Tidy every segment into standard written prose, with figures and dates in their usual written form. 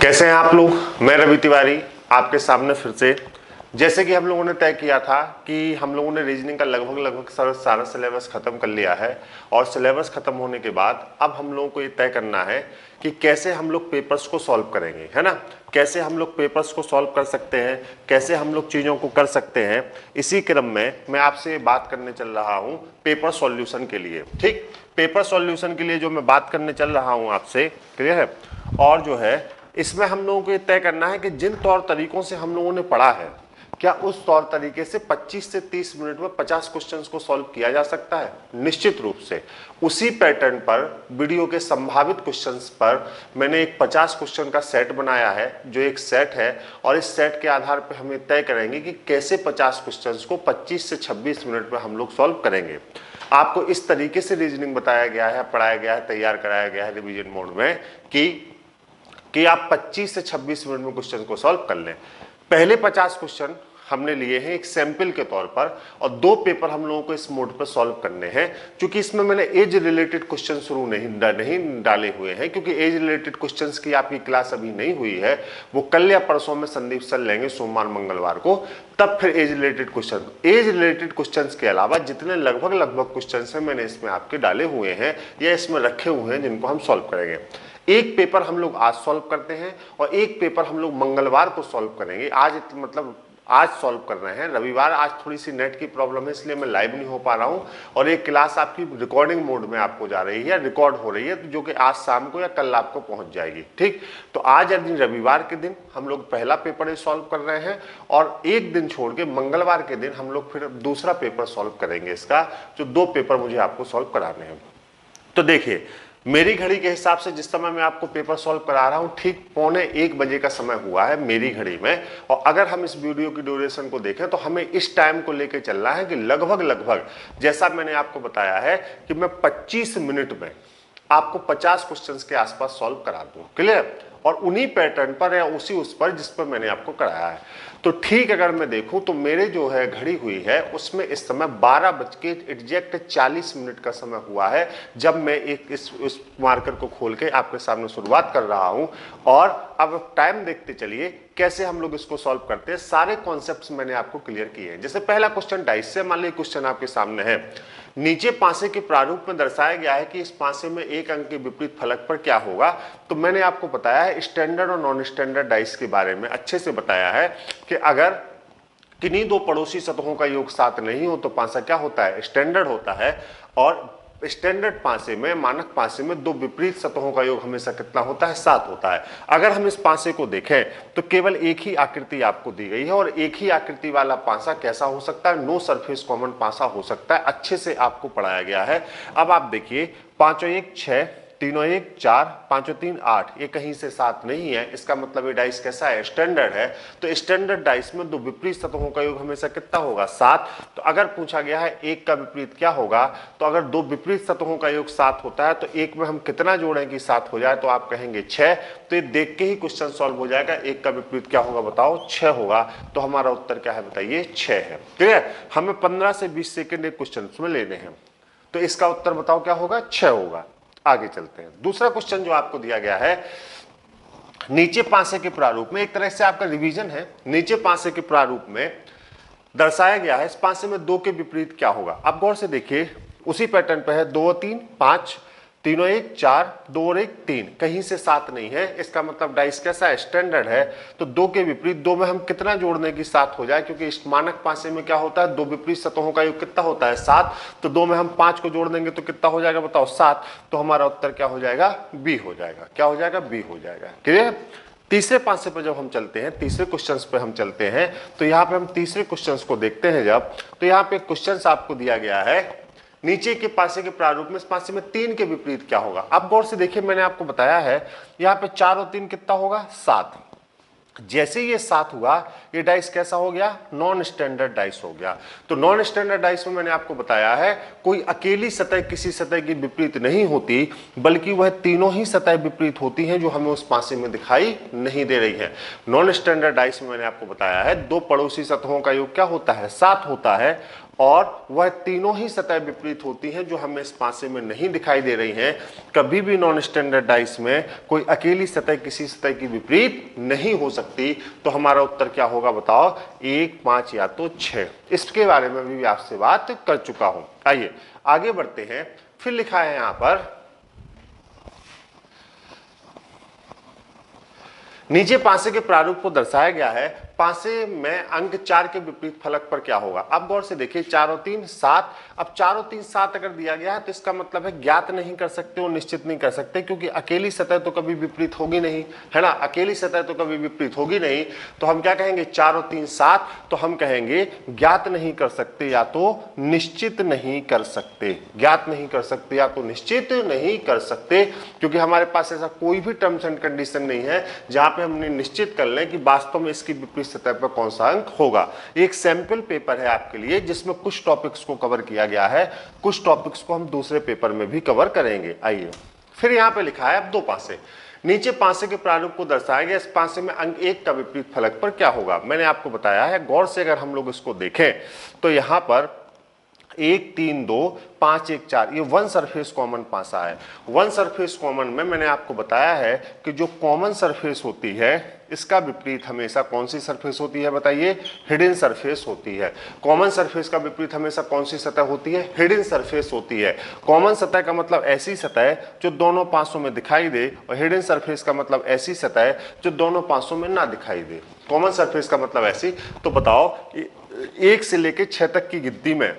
कैसे हैं आप लोग। मैं रवि तिवारी आपके सामने फिर से। जैसे कि हम लोगों ने तय किया था कि हम लोगों ने रीजनिंग का लगभग सारा सिलेबस खत्म कर लिया है और सिलेबस खत्म होने के बाद अब हम लोगों को ये तय करना है कि कैसे हम लोग पेपर्स को सॉल्व करेंगे, है ना। कैसे हम लोग पेपर्स को सॉल्व कर सकते हैं, कैसे हम लोग चीज़ों को कर सकते हैं। इसी क्रम में मैं आपसे बात करने चल रहा हूँ पेपर सॉल्यूशन के लिए। ठीक, पेपर सॉल्यूशन के लिए जो मैं बात करने चल रहा हूँ आपसे, क्लियर है। और जो है इसमें हम लोगों को ये तय करना है कि जिन तौर तरीकों से हम लोगों ने पढ़ा है, क्या उस तौर तरीके से 25 से 30 मिनट में 50 क्वेश्चंस को सॉल्व किया जा सकता है। निश्चित रूप से उसी पैटर्न पर वीडियो के संभावित क्वेश्चंस पर मैंने एक 50 क्वेश्चन का सेट बनाया है, जो एक सेट है, और इस सेट के आधार पर हम ये तय करेंगे कि कैसे 50 क्वेश्चंस को 25 से 26 मिनट में हम लोग सॉल्व करेंगे। आपको इस तरीके से रीजनिंग बताया गया है, पढ़ाया गया है, तैयार कराया गया है रिवीजन मोड में कि आप 25 से 26 मिनट में क्वेश्चन को सॉल्व कर लें। पहले 50 क्वेश्चन हमने लिए हैं एक सैंपल के तौर पर, और 2 पेपर हम लोगों को इस मोड पर सॉल्व करने हैं। क्योंकि इसमें मैंने एज रिलेटेड क्वेश्चन शुरू नहीं डाले हुए हैं, क्योंकि एज रिलेटेड क्वेश्चंस की आपकी क्लास अभी नहीं हुई है। वो कल या परसों में संदीप सर लेंगे, सोमवार मंगलवार को, तब फिर एज रिलेटेड क्वेश्चंस के अलावा जितने लगभग क्वेश्चंस हैं मैंने इसमें आपके डाले हुए हैं या इसमें रखे हुए हैं, जिनको हम सॉल्व करेंगे। एक पेपर हम लोग आज सॉल्व करते हैं और एक पेपर हम लोग मंगलवार को सॉल्व करेंगे। आज सॉल्व कर रहे हैं, रविवार आज थोड़ी सी नेट की प्रॉब्लम है, इसलिए मैं लाइव नहीं हो पा रहा हूं। और एक क्लास आपकी रिकॉर्डिंग मोड में आपको जा रही है, रिकॉर्ड हो रही है, जो कि आज शाम को या कल आपको पहुंच जाएगी। ठीक, तो आज रविवार के दिन हम लोग पहला पेपर सॉल्व कर रहे हैं और एक दिन छोड़ के मंगलवार के दिन हम लोग फिर दूसरा पेपर सॉल्व करेंगे इसका, जो 2 पेपर मुझे आपको सॉल्व कराने हैं। तो देखिए, मेरी घड़ी के हिसाब से जिस समय मैं आपको पेपर सॉल्व करा रहा हूं, ठीक 12:45 बजे का समय हुआ है मेरी घड़ी में। और अगर हम इस वीडियो की ड्यूरेशन को देखें तो हमें इस टाइम को लेकर चलना है कि लगभग जैसा मैंने आपको बताया है कि मैं 25 मिनट में आपको 50 क्वेश्चंस के आसपास सॉल्व करा दूं, क्लियर। और उन्हीं पैटर्न पर या उस पर जिस पर मैंने आपको कराया है। तो ठीक, अगर मैं देखूं तो मेरे जो है घड़ी हुई है उसमें इस समय 12:40 का समय हुआ है, जब मैं इस मार्कर को खोल के आपके सामने शुरुआत कर रहा हूं। और अब टाइम देखते चलिए कैसे हम लोग इसको सॉल्व करते हैं। सारे कॉन्सेप्ट्स मैंने आपको क्लियर किए हैं। जैसे पहला क्वेश्चन डाइस से, मान लीजिए क्वेश्चन आपके सामने है, नीचे पासे के प्रारूप में दर्शाया गया है कि इस पासे में एक अंक के विपरीत फलक पर क्या होगा। तो मैंने आपको बताया है स्टैंडर्ड और नॉन स्टैंडर्ड डाइस के बारे में अच्छे से बताया है कि अगर किन्हीं 2 पड़ोसी सतहों का योग 7 नहीं हो तो पासा क्या होता है, स्टैंडर्ड होता है। और स्टैंडर्ड पासे में, मानक पासे में 2 विपरीत सतहों का योग हमेशा कितना होता है, 7 होता है। अगर हम इस पासे को देखें तो केवल एक ही आकृति आपको दी गई है, और एक ही आकृति वाला पासा कैसा हो सकता है, नो सरफेस कॉमन पासा हो सकता है। अच्छे से आपको पढ़ाया गया है। अब आप देखिए, 5 और 1 6, 3 और 1 4, 5 और 3 8, ये कहीं से 7 नहीं है। इसका मतलब ये डाइस कैसा है, स्टैंडर्ड है। तो स्टैंडर्ड डाइस में 2 विपरीत सतहों का योग हमेशा कितना होगा, 7। तो अगर पूछा गया है एक का विपरीत क्या होगा, तो अगर 2 विपरीत सतहों का योग 7 होता है तो एक में हम कितना जोड़ें कि 7 हो जाए, तो आप कहेंगे 6। तो ये देख के ही क्वेश्चन सॉल्व हो जाएगा। एक का विपरीत क्या होगा बताओ, 6 होगा। तो हमारा उत्तर क्या है बताइए, 6 है। क्लियर। हमें 15 से 20 सेकेंड एक क्वेश्चन में लेने हैं, तो इसका उत्तर बताओ क्या होगा, 6 होगा। आगे चलते हैं। दूसरा क्वेश्चन जो आपको दिया गया है, नीचे पासे के प्रारूप में, एक तरह से आपका रिवीजन है। नीचे पासे के प्रारूप में दर्शाया गया है इस पासे में 2 के विपरीत क्या होगा। अब गौर से देखिए, उसी पैटर्न पे है, 2 और 3 5, 3 और 1 4, 2 और 1 3, कहीं से 7 नहीं है। इसका मतलब डाइस कैसा है, स्टैंडर्ड है। तो 2 के विपरीत 2 में हम कितना जोड़ने की 7 हो जाए, क्योंकि इस मानक पासे में क्या होता है, 2 विपरीत सतहों का योग कितना होता है, 7। तो 2 में हम 5 को जोड़ देंगे तो कितना हो जाएगा बताओ, 7। तो हमारा उत्तर क्या हो जाएगा, बी हो जाएगा। क्या हो जाएगा, बी हो जाएगा। क्लियर। तीसरे पासे पे जब हम चलते हैं, तीसरे क्वेश्चंस पे हम चलते हैं, तो यहाँ पे हम तीसरे क्वेश्चंस को देखते हैं जब, तो यहाँ पे क्वेश्चंस आपको दिया गया है, नीचे के पासे के प्रारूप में इस पासे में 3 के विपरीत क्या होगा। अब गौर से देखिए, मैंने आपको बताया है यहाँ पे 4 और 3 कितना होगा, 7। जैसे ये 7 हुआ, ये डाइस कैसा हो गया, नॉन स्टैंडर्ड डाइस हो गया। तो नॉन स्टैंडर्ड डाइस में मैंने आपको बताया है, कोई अकेली सतह किसी सतह की विपरीत नहीं होती, बल्कि वह तीनों ही सतह विपरीत होती हैं जो हमें उस पासे में दिखाई नहीं दे रही है। नॉन स्टैंडर्ड डाइस में मैंने आपको बताया है 2 पड़ोसी सतहों का योग क्या होता है, 7 होता है। और वह तीनों ही सतह विपरीत होती हैं जो हमें इस पासे में नहीं दिखाई दे रही हैं। कभी भी नॉन स्टैंडर्ड डाइस में कोई अकेली सतह किसी सतह की विपरीत नहीं हो सकती। तो हमारा उत्तर क्या होगा बताओ, 1, 5 या तो 6। इसके बारे में भी आपसे बात कर चुका हूं। आइए आगे बढ़ते हैं। फिर लिखा है यहां पर, नीचे पासे के प्रारूप को दर्शाया गया है। पासे में अंक 4 के विपरीत फलक पर क्या होगा। अब गौर से देखिए, 4 और 3 7। अब 4 और 3 7 अगर दिया गया है तो इसका मतलब है ज्ञात नहीं कर सकते और निश्चित नहीं कर सकते, क्योंकि अकेली सतह तो कभी विपरीत होगी नहीं, है ना। अकेली सतह तो कभी विपरीत होगी नहीं। तो हम क्या कहेंगे, 4 और 3 7। तो हम कहेंगे ज्ञात नहीं कर सकते या तो निश्चित नहीं कर सकते। ज्ञात नहीं कर सकते या तो निश्चित नहीं कर सकते, क्योंकि हमारे पास ऐसा कोई भी टर्म्स एंड कंडीशन नहीं है जहां पे हमने निश्चित कर लें कि वास्तव में इसकी विपरीत सतह पर कौन सा अंक होगा। एक सैंपल पेपर है आपके लिए जिसमें कुछ टॉपिक्स को कवर किया गया है, कुछ टॉपिक्स को हम दूसरे पेपर में भी कवर करेंगे। आइए फिर यहां पे लिखा है अब 2 पासे। नीचे पासे के प्रारूप को दर्शाया गया। इस पासे में अंक 1 का विपरीत फलक पर क्या होगा। मैंने आपको बताया है, गौर से अगर हम लोग इसको देखें तो यहां पर 1 3 2 5 1 4 ये वन सरफेस कॉमन पासा है। वन सरफेस कॉमन में मैंने आपको बताया है कि जो कॉमन सरफेस होती है इसका विपरीत हमेशा कौन सी सरफेस होती है बताइए, हिडन सरफेस होती है। कॉमन सरफेस का विपरीत हमेशा कौन सी सतह होती है, हिडन सरफेस होती है। कॉमन सतह का मतलब ऐसी सतह जो दोनों पासों में दिखाई दे, और हिडन सरफेस का मतलब ऐसी सतह जो दोनों पासों में ना दिखाई दे। कॉमन सरफेस का मतलब ऐसी। तो बताओ 1 से लेकर 6 तक की गिनती में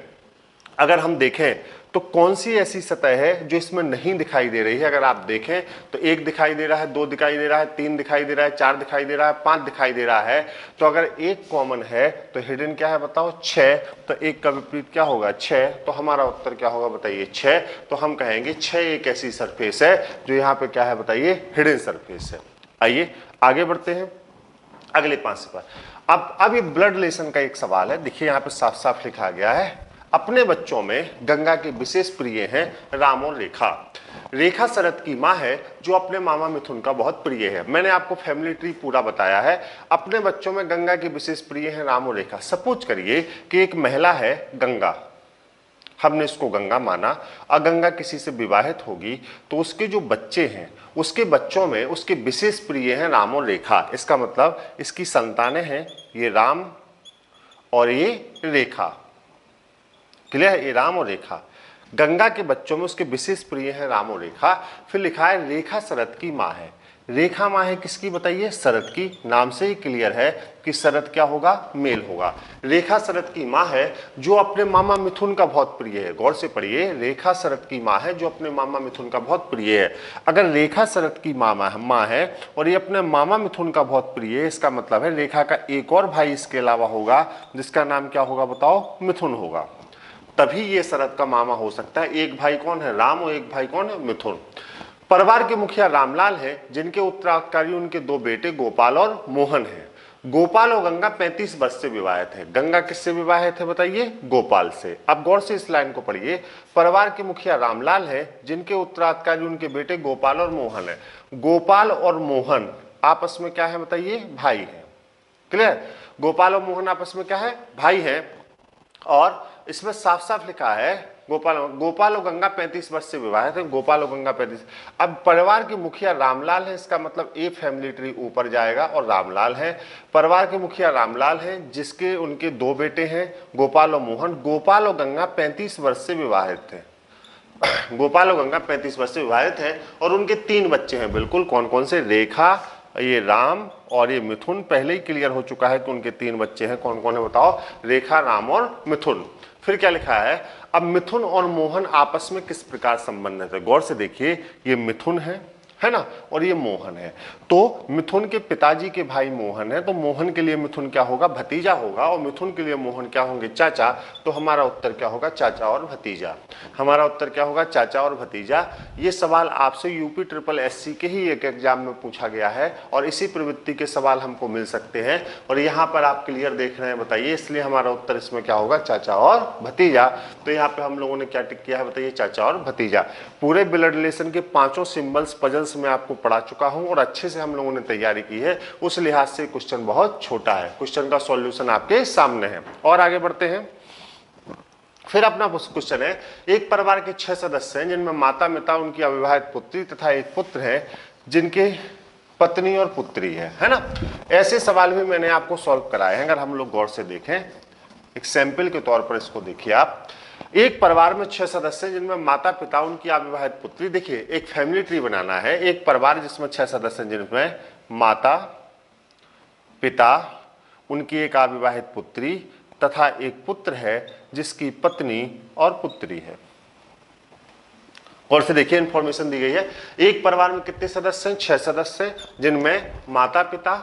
अगर हम देखें तो कौन सी ऐसी सतह है जो इसमें नहीं दिखाई दे रही है। अगर आप देखें तो 1 दिखाई दे रहा है, 2 दिखाई दे रहा है, 3 दिखाई दे रहा है, 4 दिखाई दे रहा है, 5 दिखाई दे रहा है। तो अगर 1 कॉमन है तो हिडन क्या है बताओ, 6। तो 1 का विपरीत क्या होगा, 6। तो हमारा उत्तर क्या होगा बताइए, 6। तो हम कहेंगे 6 एक ऐसी सरफेस है जो यहाँ पे क्या है बताइए, हिडन सरफेस है। आइए आगे बढ़ते हैं अगले पासे पर। अब ये ब्लड रिलेशन का एक सवाल है। देखिए यहाँ पे साफ साफ लिखा गया है, अपने बच्चों में गंगा के विशेष प्रिय हैं राम और रेखा। रेखा शरद की मां है जो अपने मामा मिथुन का बहुत प्रिय है। मैंने आपको फैमिली ट्री पूरा बताया है। अपने बच्चों में गंगा के विशेष प्रिय हैं राम और रेखा। सपोज करिए कि एक महिला है गंगा, हमने इसको गंगा माना, और गंगा किसी से विवाहित होगी तो उसके जो बच्चे हैं उसके बच्चों में उसके विशेष प्रिय हैं राम और रेखा। इसका मतलब इसकी संतानें हैं ये राम और ये रेखा। क्लियर है, ये राम और रेखा। गंगा के बच्चों में उसके विशेष प्रिय हैं राम और रेखा। फिर लिखा है रेखा शरद की मां है। रेखा मां है किसकी बताइए, शरद की। नाम से ही क्लियर है कि शरद क्या होगा, मेल होगा। रेखा शरद की मां है जो अपने मामा मिथुन का बहुत प्रिय है। गौर से पढ़िए, रेखा शरद की मां है जो अपने मामा मिथुन का बहुत प्रिय है। अगर रेखा शरद की मां है और ये अपने मामा मिथुन का बहुत प्रिय है, इसका मतलब है रेखा का एक और भाई इसके अलावा होगा जिसका नाम क्या होगा बताओ, मिथुन होगा। तभी ये शरद का मामा हो सकता है। एक भाई कौन है, राम, और एक भाई कौन है, मिथुन। परिवार के मुखिया रामलाल हैं जिनके उत्तराधिकारी उनके 2 बेटे गोपाल और मोहन हैं। गोपाल और गंगा 35 वर्ष से विवाहित है। गंगा किससे विवाहित है बताइए, गोपाल से। अब गौर से इस लाइन को पढ़िए, परिवार के मुखिया रामलाल हैं जिनके उत्तराधिकारी उनके बेटे गोपाल और मोहन है। गोपाल और मोहन आपस में क्या है बताइए, भाई है। क्लियर, गोपाल और मोहन आपस में क्या है, भाई है। और इसमें साफ साफ लिखा है गोपाल और गंगा 35 वर्ष से विवाहित है। गोपाल और गंगा 35। अब परिवार के मुखिया रामलाल है, इसका मतलब ए फैमिली ट्री ऊपर जाएगा और रामलाल है। परिवार के मुखिया रामलाल हैं जिसके उनके 2 बेटे हैं गोपाल और मोहन। गोपाल और गंगा 35 वर्ष से विवाहित थे। गोपाल और गंगा 35 वर्ष से विवाहित हैं और उनके 3 बच्चे हैं। बिल्कुल, कौन कौन से, रेखा, ये राम और ये मिथुन। पहले ही क्लियर हो चुका है कि उनके 3 बच्चे हैं। कौन कौन है बताओ, रेखा, राम और मिथुन। फिर क्या लिखा है, अब मिथुन और मोहन आपस में किस प्रकार संबंधित है। गौर से देखिए, ये मिथुन है ना, और ये मोहन है। तो मिथुन के पिताजी के भाई मोहन है, तो मोहन के लिए मिथुन क्या होगा, भतीजा होगा, और मिथुन के लिए मोहन क्या होंगे, चाचा। तो हमारा उत्तर क्या होगा, चाचा और भतीजा। हमारा उत्तर क्या होगा, चाचा और भतीजा। ये सवाल आपसे यूपी SSS के ही एक एग्जाम में पूछा गया है और इसी प्रवृत्ति के सवाल हमको मिल सकते हैं। और यहाँ पर आप क्लियर देख रहे हैं बताइए, इसलिए हमारा उत्तर इसमें क्या होगा, चाचा और भतीजा। तो यहाँ पे हम लोगों ने क्या टिक किया है बताइए, चाचा और भतीजा। पूरे ब्लड रिलेशन के 5 सिंबल्स पजल्स में आपको पढ़ा चुका हूं और अच्छे से हम लोगों ने तैयारी की है। उस लिहाज से क्वेश्चन बहुत छोटा है। क्वेश्चन का सॉल्यूशन आपके सामने है। और आगे बढ़ते हैं। फिर अपना क्वेश्चन है, एक परिवार के 6 सदस्य हैं जिनमें माता पिता, उनकी अविवाहित पुत्री तथा एक पुत्र है जिनके पत्नी और पुत्री है ना। ऐसे सवाल भी मैंने आपको सॉल्व कराए हैं, अगर हम लोग गौर से देखें, एक सैंपल के तौर पर इसको देखिए आप। एक परिवार में 6 सदस्य जिनमें माता पिता, उनकी अविवाहित पुत्री। देखिए एक फैमिली ट्री बनाना है, एक परिवार जिसमें 6 सदस्य जिनमें माता पिता, उनकी एक अविवाहित पुत्री तथा एक पुत्र है जिसकी पत्नी और पुत्री है। और से देखिए इंफॉर्मेशन दी गई है, एक परिवार में कितने सदस्य हैं? 6 सदस्य जिनमें माता पिता,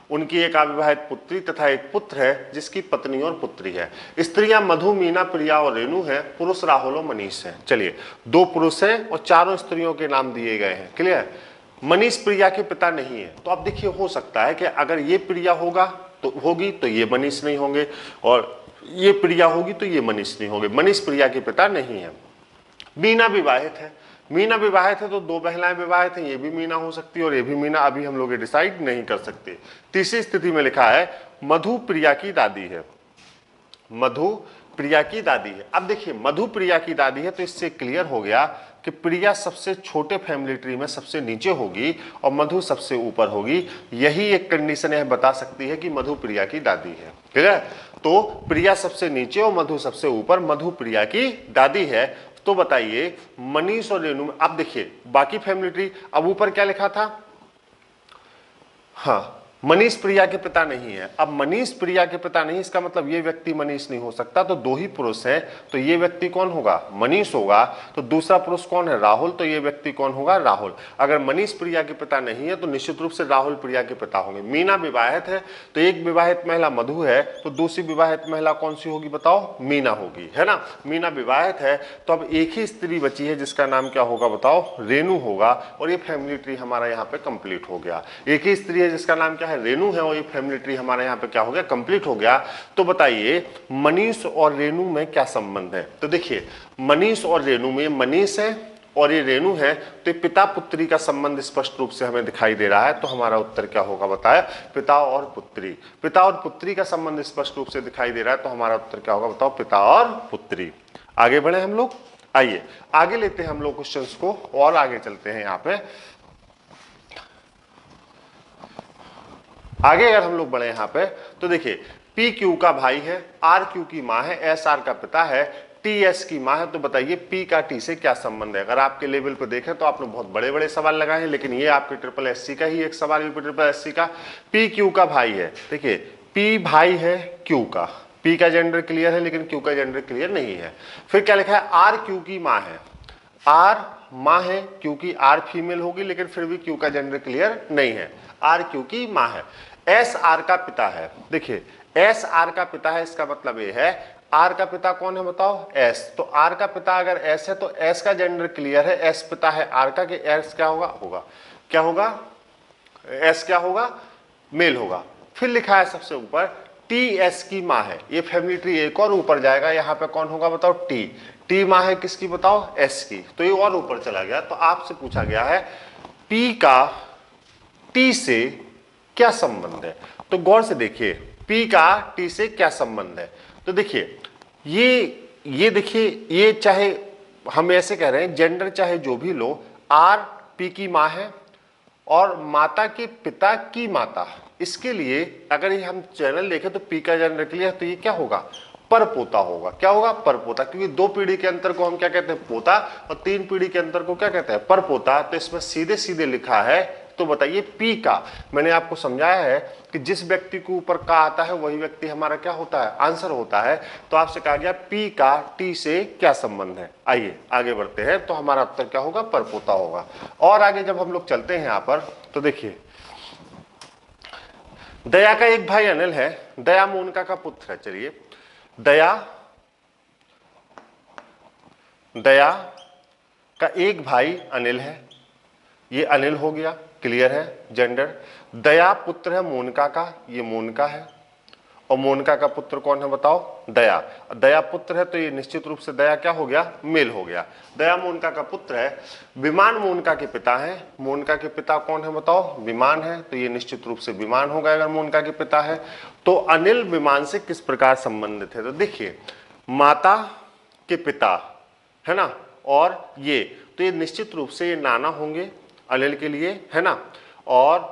उनकी एक अविवाहित पुत्री तथा एक पुत्र है जिसकी पत्नी और पुत्री है। स्त्रियां मधु, मीना, प्रिया और रेणु हैं, पुरुष राहुल और मनीष हैं। चलिए 2 पुरुष हैं और 4 स्त्रियों के नाम दिए गए हैं, क्लियर। मनीष प्रिया के पिता नहीं है, तो अब देखिए हो सकता है कि अगर ये प्रिया होगा तो होगी तो ये मनीष नहीं होंगे, और ये प्रिया होगी तो ये मनीष नहीं होंगे। मनीष प्रिया के पिता नहीं है। मीना विवाहित है, मीना विवाहित है तो 2 महिलाएं विवाहित हैं, ये भी मीना हो सकती है और ये भी मीना, अभी हम लोग डिसाइड नहीं कर सकते। तीसरी स्थिति में लिखा है मधु प्रिया की दादी है, मधु प्रिया की दादी है। अब देखिए मधु प्रिया की दादी है तो इससे क्लियर हो गया कि प्रिया सबसे छोटे फैमिली ट्री में सबसे नीचे होगी और मधु सबसे ऊपर होगी। यही एक कंडीशन है बता सकती है कि मधु प्रिया की दादी है, ठीक है। तो प्रिया सबसे नीचे और मधु सबसे ऊपर, मधु प्रिया की दादी है। तो बताइए मनीष और रेणु में, अब देखिए बाकी फैमिली ट्री, अब ऊपर क्या लिखा था? हाँ, मनीष प्रिया के पिता नहीं है। अब मनीष प्रिया के पिता नहीं, इसका मतलब ये व्यक्ति मनीष नहीं हो सकता, तो 2 ही पुरुष हैं, तो ये व्यक्ति कौन होगा? मनीष होगा। तो दूसरा पुरुष कौन है? राहुल, तो ये व्यक्ति कौन होगा? राहुल। अगर मनीष प्रिया के पिता नहीं है तो निश्चित रूप से राहुल प्रिया के पिता होंगे। मीना विवाहित है तो एक विवाहित महिला मधु है, तो दूसरी विवाहित महिला कौन सी होगी बताओ? मीना होगी, है ना। मीना विवाहित है, तो अब एक ही स्त्री बची है जिसका नाम क्या होगा बताओ? रेणु होगा। और ये फैमिली ट्री हमारा यहाँ पे कंप्लीट हो गया। एक ही स्त्री है जिसका नाम क्या है? रेणु है, और ये फैमिली ट्री हमारे यहाँ पे क्या हो गया? कंप्लीट हो गया। तो बताइए मनीष और रेणु में क्या संबंध है? तो देखिए मनीष और रेणु में, मनीष है और ये रेणु है, तो ये पिता पुत्री का संबंध स्पष्ट रूप से हमें दिखाई दे रहा है। तो हमारा उत्तर क्या होगा बताया? पिता और पुत्री। पिता और पुत्री का संबंध स्पष्ट रूप से दिखाई दे रहा है, तो हमारा उत्तर क्या होगा बताओ? पिता और पुत्री। आगे बढ़े हम लोग, आइए आगे लेते हैं हम लोग क्वेश्चंस को और आगे चलते हैं। यहाँ पे आगे अगर हम लोग बढ़े यहाँ पे तो देखिए पी क्यू का भाई है, आर क्यू की माँ है, एस आर का पिता है, टी एस की माँ है। तो बताइए पी का टी से क्या संबंध है? अगर आपके लेवल पे देखें तो आपने बहुत बड़े बड़े सवाल लगाए हैं, लेकिन ये आपके ट्रिपल एससी का ही एक सवाल, यूपी ट्रिपल एससी का। पी क्यू का भाई है, देखिए पी भाई है क्यू का, पी का जेंडर क्लियर है लेकिन क्यू का जेंडर क्लियर नहीं है। फिर क्या लिखा है? आर क्यू की माँ है, आर माँ है क्योंकि आर फीमेल होगी, लेकिन फिर भी क्यू का जेंडर क्लियर नहीं है। आर क्यू की माँ है। एस आर का पिता है, देखिए एस आर का पिता है, इसका मतलब ये है आर का पिता कौन है बताओ? एस। तो आर का पिता अगर एस है तो एस का जेंडर क्लियर है, एस पिता है आर का, कि एस क्या होगा? होगा क्या होगा? एस क्या होगा? मेल होगा। फिर लिखा है सबसे ऊपर टी एस की माँ है, ये फैमिली ट्री एक और ऊपर जाएगा, यहाँ पे कौन होगा बताओ? टी। टी माँ है किसकी बताओ? एस की, तो ये और ऊपर चला गया। तो आपसे पूछा गया है पी का टी से क्या संबंध है? तो गौर से देखिए P का T से क्या संबंध है। तो देखिए ये देखिए, ये चाहे हम ऐसे कह रहे हैं जेंडर चाहे जो भी लो, R P की माँ है और माता के पिता की माता, इसके लिए अगर ये हम चैनल देखें तो P का जेंडर क्लियर है, तो ये क्या होगा? परपोता होगा। क्या होगा? परपोता, क्योंकि 2 पीढ़ी के अंतर को हम क्या कहते हैं? पोता, और 3 पीढ़ी के अंतर को क्या कहते हैं? परपोता। तो इसमें सीधे सीधे लिखा है। तो बताइए पी का, मैंने आपको समझाया है कि जिस व्यक्ति के ऊपर का आता है वही व्यक्ति हमारा क्या होता है? आंसर होता है। तो आपसे कहा गया पी का टी से क्या संबंध है। आइए आगे बढ़ते हैं, तो हमारा उत्तर क्या होगा? परपोता होगा। और आगे जब हम लोग चलते हैं यहां पर तो देखिए दया का एक भाई अनिल है, दया मोनिका का पुत्र है। चलिए दया का एक भाई अनिल है, ये अनिल हो गया, क्लियर है जेंडर। दया पुत्र है मोनिका का, ये मोनिका है, और मोनिका का पुत्र कौन है बताओ? दया। दया पुत्र है तो ये निश्चित रूप से दया क्या हो गया? मेल हो गया। दया मोनिका का पुत्र है। विमान मोनिका के पिता है, मोनिका के पिता कौन है बताओ? विमान है, तो ये निश्चित रूप से विमान होगा अगर मोनिका के पिता है। तो अनिल विमान से किस प्रकार संबंधित है? तो देखिए माता के पिता, है ना, और ये, तो ये निश्चित रूप से ये नाना होंगे अनिल के लिए, है ना, और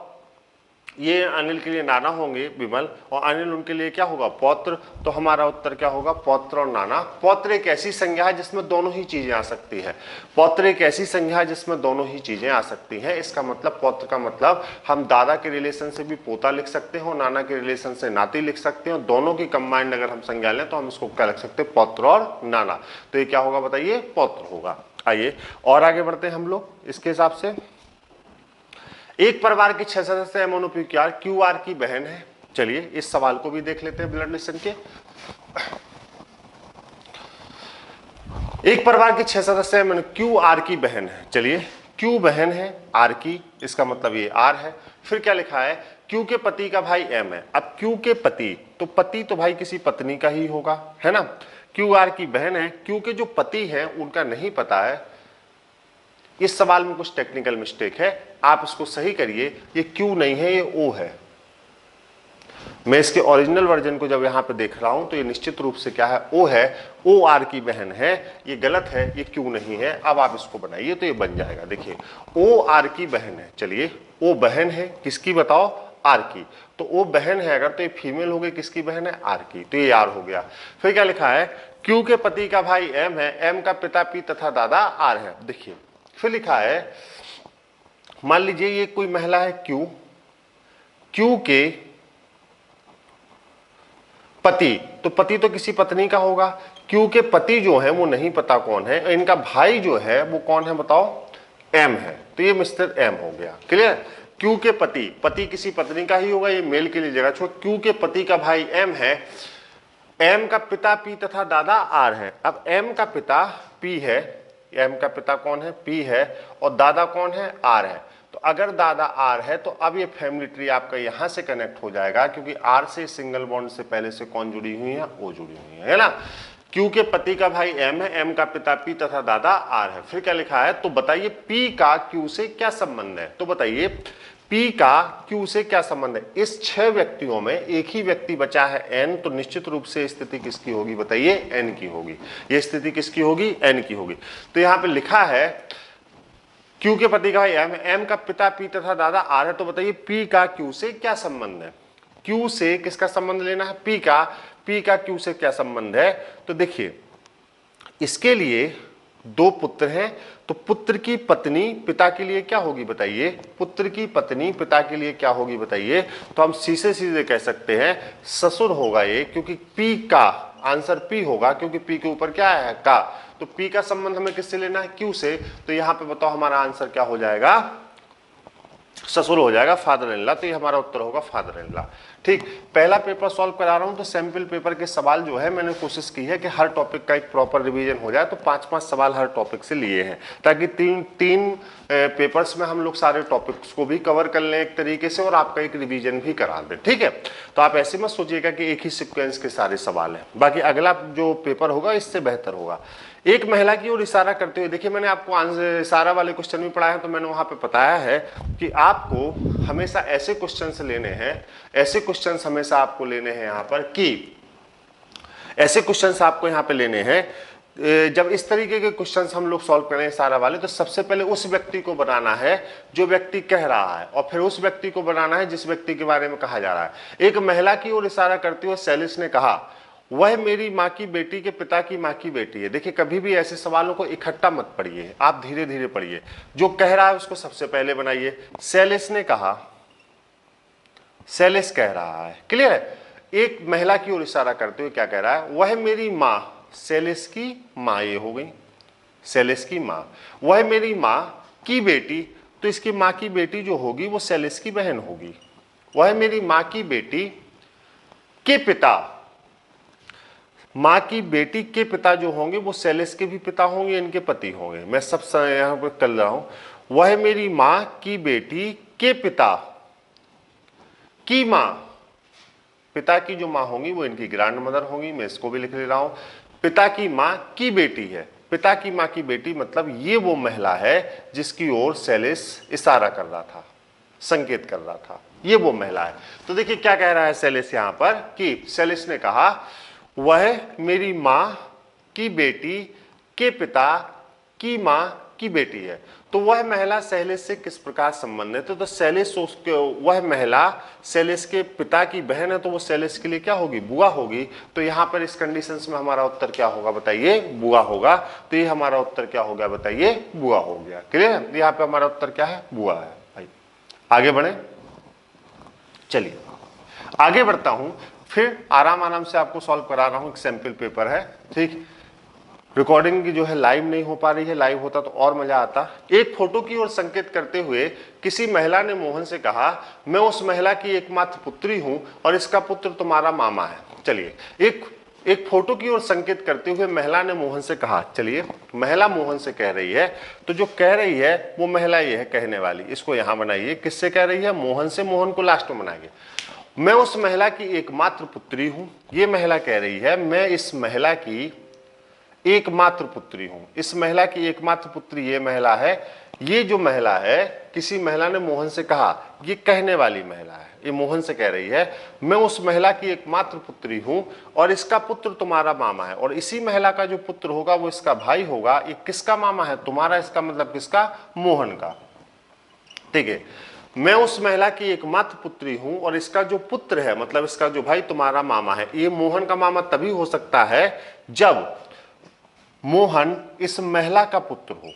ये अनिल के लिए नाना होंगे विमल, और अनिल उनके लिए क्या होगा, पौत्र। तो हमारा उत्तर क्या होगा, पौत्र और नाना। पौत्र एक ऐसी संज्ञा है जिसमें दोनों ही चीजें आ सकती है। पौत्र एक ऐसी संज्ञा है जिसमें दोनों ही चीजें आ सकती हैं। इसका मतलब पौत्र का मतलब हम दादा के रिलेशन से भी पोता लिख सकते हैं और नाना के रिलेशन से नाती लिख सकते हैं, और दोनों की कंबाइंड अगर हम संज्ञा लें तो हम इसको क्या लिख सकते हैं, पौत्र और नाना। तो ये क्या होगा बताइए, पौत्र होगा। आइए और आगे बढ़ते हैं हम लोग इसके हिसाब से। एक परिवार के 6 सदस्य MnO2 QR की बहन है। चलिए इस सवाल को भी देख लेते हैं ब्लड रिलेशन के। एक परिवार के 6 सदस्य QR की बहन है। चलिए Q बहन है R की, इसका मतलब ये R है। फिर क्या लिखा है, Q के पति का भाई M है। अब Q के पति तो भाई किसी पत्नी का ही होगा, है ना। QR की बहन है, Q के जो पति हैं उनका नहीं पता है। इस सवाल में कुछ टेक्निकल मिस्टेक है, आप इसको सही करिए। ये Q नहीं है, ये O है। मैं इसके ओरिजिनल वर्जन को जब यहां पे देख रहा हूं तो ये निश्चित रूप से क्या है, O है। OR की बहन है, ये गलत है, ये Q नहीं है। अब आप इसको बनाइए तो ये बन जाएगा। देखिए OR की बहन है। चलिए O बहन है किसकी बताओ, R की। तो O बहन है अगर तो ये फीमेल हो गई, किसकी बहन है, R की। तो ये R हो गया। फिर क्या लिखा है, Q के पति का भाई M है, M का पिता P तथा दादा R है। देखिए फिर लिखा है, मान लीजिए ये कोई महिला है Q के पति, तो पति तो किसी पत्नी का होगा। Q के पति जो है वो नहीं पता कौन है, इनका भाई जो है वो कौन है बताओ, M है। तो ये मिस्टर M हो गया। क्लियर। Q के पति किसी पत्नी का ही होगा, ये मेल के लिए जगह छोड़। Q के पति का भाई M है, M का पिता P तथा दादा R है। अब M का पिता P है, M का पिता कौन है, P है, और दादा कौन है, R है। तो अगर दादा R है तो अब ये फैमिली ट्री आपका यहां से कनेक्ट हो जाएगा, क्योंकि R से सिंगल बॉन्ड से पहले से कौन जुड़ी हुई है, O जुड़ी हुई है ना। Q के पति का भाई M है, M का पिता P तथा दादा R है। फिर क्या लिखा है, तो बताइए P का Q से क्या संबंध है। तो बताइए P का Q से क्या संबंध है। इस 6 व्यक्तियों में एक ही व्यक्ति बचा है N, तो निश्चित रूप से स्थिति किसकी होगी बताइए, N की होगी। ये स्थिति किसकी होगी, N की होगी। तो यहां पे लिखा है Q के पति का भाई M है, M का पिता P तथा दादा R है। तो बताइए P का Q से क्या संबंध है। Q से किसका संबंध लेना है, P का Q से क्या संबंध है। तो देखिए इसके लिए 2 पुत्र हैं, तो पुत्र की पत्नी पिता के लिए क्या होगी बताइए, पुत्र की पत्नी पिता के लिए क्या होगी बताइए। तो हम सीधे कह सकते हैं ससुर होगा ये, क्योंकि P का आंसर P होगा, क्योंकि P के ऊपर क्या है, का। तो P का संबंध हमें किससे लेना है, Q से। तो यहां पे बताओ हमारा आंसर क्या हो जाएगा, ससुर हो जाएगा, फादर इन लॉ। तो ये हमारा उत्तर होगा फादर इन लॉ। ठीक, पहला पेपर सॉल्व करा रहा हूं तो सैंपल पेपर के सवाल जो है मैंने कोशिश की है कि हर टॉपिक का एक प्रॉपर रिवीजन हो जाए। तो 5-5 सवाल हर टॉपिक से लिए हैं, ताकि तीन पेपर्स में हम लोग सारे टॉपिक्स को भी कवर कर लें एक तरीके से, और आपका एक रिवीजन भी करा दें। ठीक है, तो आप ऐसे मत सोचिएगा कि एक ही सिक्वेंस के सारे सवाल हैं, बाकी अगला जो पेपर होगा इससे बेहतर होगा। एक महिला की ओर इशारा करते हुए, देखिए मैंने आपको इशारा वाले क्वेश्चन भी पढ़ाए हैं, तो मैंने वहां पे बताया है कि आपको हमेशा ऐसे क्वेश्चंस लेने हैं, ऐसे क्वेश्चंस हमेशा आपको लेने हैं यहाँ पर, कि ऐसे क्वेश्चंस आपको यहाँ पे लेने हैं। जब इस तरीके के क्वेश्चंस हम लोग सॉल्व करें इशारा वाले, तो सबसे पहले उस व्यक्ति को बनाना है जो व्यक्ति कह रहा है, और फिर उस व्यक्ति को बनाना है जिस व्यक्ति के बारे में कहा जा रहा है। एक महिला की ओर इशारा करते हुए सैलिस ने कहा, वह मेरी माँ की बेटी के पिता की माँ की बेटी है। देखिए कभी भी ऐसे सवालों को इकट्ठा मत पढ़िए, आप धीरे धीरे पढ़िए। जो कह रहा है उसको सबसे पहले बनाइए। सैलिस ने कहा, सैलिस कह रहा है, क्लियर है। एक महिला की ओर इशारा करते हुए क्या कह रहा है, वह मेरी माँ, सैलिस की माँ ये हो गई, सैलिस की माँ। वह मेरी माँ की बेटी, तो इसकी माँ की बेटी जो होगी वो सैलिस की बहन होगी। वह मेरी माँ की बेटी के पिता, माँ की बेटी के पिता जो होंगे वो सैलिस के भी पिता होंगे, इनके पति होंगे। मैं सब यहां पर कर रहा हूं। वह मेरी माँ की बेटी के पिता की माँ, पिता की जो माँ होंगी वो इनकी ग्रैंड मदर होंगी। मैं इसको भी लिख ले रहा हूं, पिता की माँ की बेटी है। पिता की माँ की बेटी मतलब ये वो महिला है जिसकी ओर सैलिस इशारा कर रहा था, संकेत कर रहा था, ये वो महिला है। तो देखिए क्या कह रहा है सैलिस यहां पर, कि सैलिस ने कहा, वह मेरी माँ की बेटी के पिता की मां की बेटी है। तो वह महिला शैलेश से किस प्रकार संबंधित है? तो शैलेश वह महिला शैलेश के पिता की बहन है, तो वो शैलेश के लिए क्या होगी? बुआ होगी। तो यहां पर इस कंडीशंस में हमारा उत्तर क्या होगा बताइए? बुआ होगा। तो ये हमारा उत्तर क्या होगा बताइए? बुआ हो गया। क्लियर? यहाँ पे हमारा उत्तर क्या है? बुआ है भाई। आगे बढ़े, चलिए आगे बढ़ता हूं, फिर आराम आराम से आपको सॉल्व करा रहा हूं। एक सैंपल पेपर है, ठीक। रिकॉर्डिंग की जो है लाइव नहीं हो पा रही है, लाइव होता तो और मजा आता। एक फोटो की ओर संकेत करते हुए किसी महिला ने मोहन से कहा, मैं उस महिला की एकमात्र पुत्री हूं और इसका पुत्र तुम्हारा मामा है। चलिए, एक फोटो की ओर संकेत करते हुए महिला ने मोहन से कहा। चलिए, महिला मोहन से कह रही है, तो जो कह रही है वो महिला ये है कहने वाली। इसको यहां बनाइए, किससे कह रही है? मोहन से। मोहन को लास्ट में बनाइए। मैं उस महिला की एकमात्र पुत्री हूं, ये महिला कह रही है मैं इस महिला की एकमात्र पुत्री हूं। इस महिला की एकमात्र पुत्री ये महिला है। ये जो महिला है, किसी महिला ने मोहन से कहा, ये कहने वाली महिला है। ये मोहन से कह रही है मैं उस महिला की एकमात्र पुत्री हूं और इसका पुत्र तुम्हारा मामा है। और इसी महिला का जो पुत्र होगा वो इसका भाई होगा। ये किसका मामा है? तुम्हारा। इसका मतलब किसका? मोहन का। ठीक है, मैं उस महिला की एकमात्र पुत्री हूं और इसका जो पुत्र है, मतलब इसका जो भाई, तुम्हारा मामा है। ये मोहन का मामा तभी हो सकता है जब मोहन इस महिला का पुत्र हो।